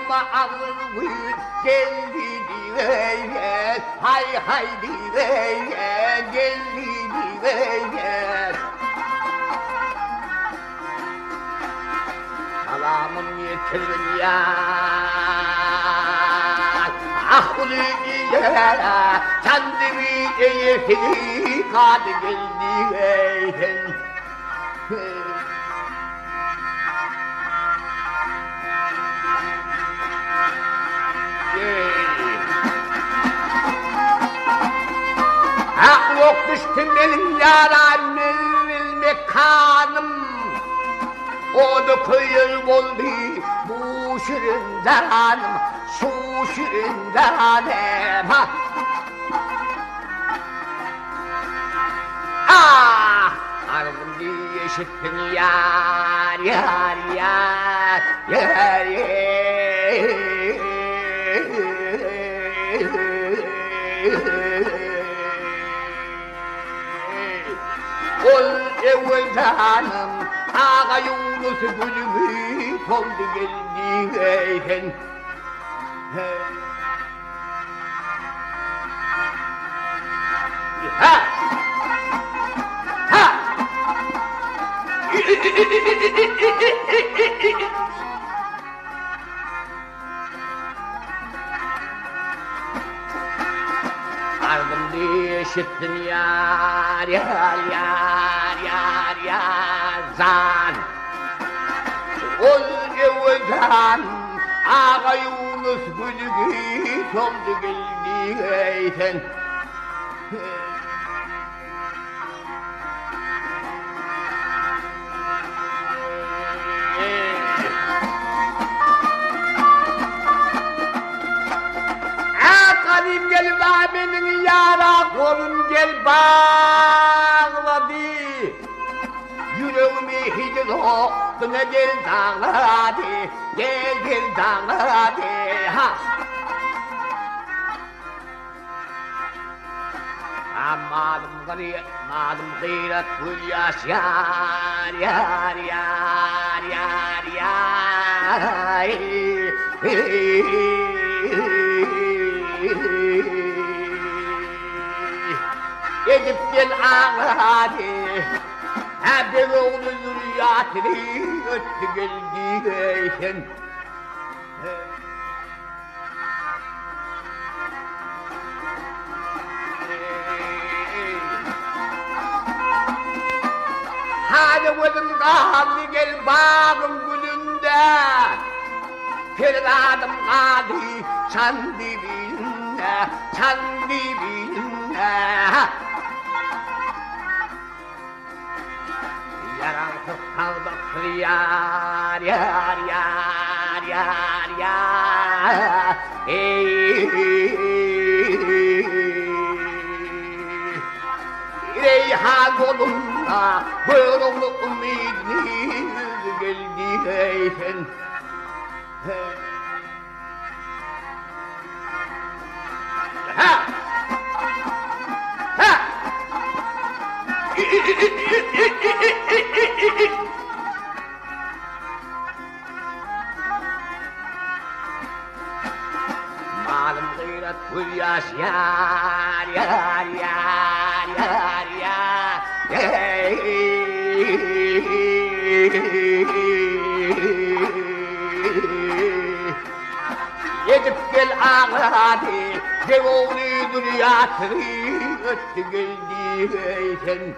마음을 젤리디웨예 하이하이디웨예 젤리디웨예 사람은 예틀이야 아후리기야 잔디 위에 힘이 가득일리웨예 Yok düştüm benim yaramın mekanım O da kıyır oldu bu şirin canım Şu şirin canım Ah Arımın diye işittin yar yar yar yar Ol evvel canım Ağa Yunus gülümü Soldu geldi eyken Ha Ha Ardım diye işittin yar yar yar yar yar zan Ol evvel Ağa Yunus gülü soldu geldi eyken Akarim gel benim yara kolum gel bağladı Yüreğimi hiç oktuna gel dağladı Gel dağladı ha Amadım gıyret gül yaş yar yar yar yar yar Edip gel ağladı Hep oğlu zürriyatını öttü geldi eyken Hadi vurun kaldı gel bağım gülünde Ferdadım kaldı çan dibinde Yaran kaldı yar yar yar yar yar Reyhan kolumda Börüğlü ümidini geldi eyken Ha! Ha! Malım gıyret gül yaş yar yar yar yar yar Yedip gel ağladı Devonu dünyasını öttü geldi eyken